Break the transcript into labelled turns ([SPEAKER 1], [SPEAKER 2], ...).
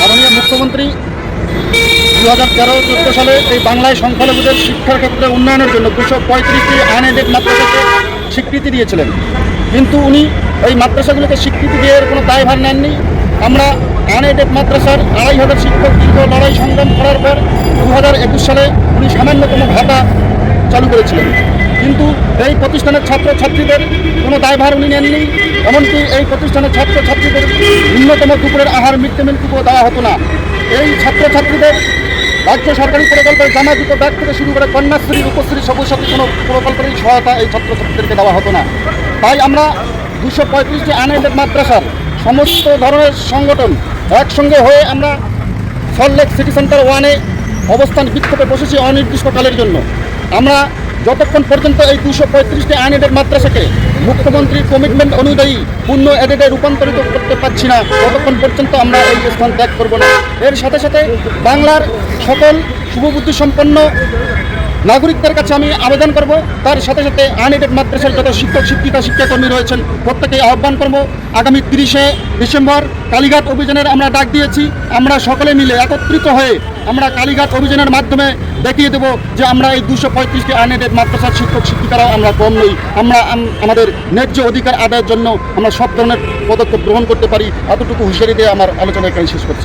[SPEAKER 1] মাননীয় মুখ্যমন্ত্রী 2013-14 সালে এই বাংলায় সংখ্যালঘুদের শিক্ষার ক্ষেত্রে উন্নয়নের জন্য 235টি আনএডেড মাদ্রাসাকে স্বীকৃতি দিয়েছিলেন, কিন্তু উনি এই মাদ্রাসাগুলোকে স্বীকৃতি দিয়ে কোনো দায়ভার নেননি। আমরা আনএডেড মাদ্রাসার 2,500 শিক্ষক দীর্ঘ লড়াই সংগ্রাম করার পর 2021 সালে উনি সামান্যতম ভাতা চালু করেছিলেন, কিন্তু এই প্রতিষ্ঠানের ছাত্রছাত্রীদের কোনো দায়ভার উনি নেননি। এমনকি এই প্রতিষ্ঠানের ছাত্রছাত্রীদের ন্যূনতম দুপুরের আহার মিড ডে মিল টুকুও দেওয়া হতো না। এই ছাত্রছাত্রীদের রাজ্য সরকারি প্রকল্পের জামা জুতো ব্যাগ থেকে শুরু করে কন্যাশ্রী রূপশ্রী সবুজ সাথী কোনো প্রকল্পেরই সহায়তা এই ছাত্রছাত্রীদেরকে দেওয়া হতো না। তাই আমরা 235টি আনএডেড মাদ্রাসার সমস্ত ধরনের সংগঠন একসঙ্গে হয়ে আমরা সল্টলেক সিটি সেন্টার 1-এ অবস্থান বিক্ষোভে বসেছি অনির্দিষ্টকালের জন্য। আমরা যতক্ষণ পর্যন্ত এই 235টি আনএডেড মাদ্রাসাকে মুখ্যমন্ত্রীর কমিটমেন্ট অনুযায়ী পূর্ণ এডেডে রূপান্তরিত করতে পারছি না, ততক্ষণ পর্যন্ত আমরা এই স্থান ত্যাগ করব না। এর সাথে সাথে বাংলার সকল শুভবুদ্ধি সম্পন্ন নাগরিকদের কাছে আমি আবেদন করব, তার সাথে সাথে আনএডেড মাদ্রাসার যত শিক্ষক শিক্ষিকা শিক্ষাকর্মী রয়েছেন প্রত্যেকেই আহ্বান করব, আগামী 30শে ডিসেম্বর কালীঘাট অভিযানের আমরা ডাক দিয়েছি। আমরা সকলে মিলে একত্রিত হয়ে আমরা কালীঘাট অভিযানের মাধ্যমে দেখিয়ে দেব যে আমরা এই 235টি আনএডেড মাদ্রাসার শিক্ষক শিক্ষিকারাও আমরা কম নই। আমরা আমাদের ন্যায্য অধিকার আদায়ের জন্য আমরা সব ধরনের পদক্ষেপ গ্রহণ করতে পারি। এতটুকু হুঁশিয়ারি দিয়ে আমার আলোচনা এখানে শেষ করছি।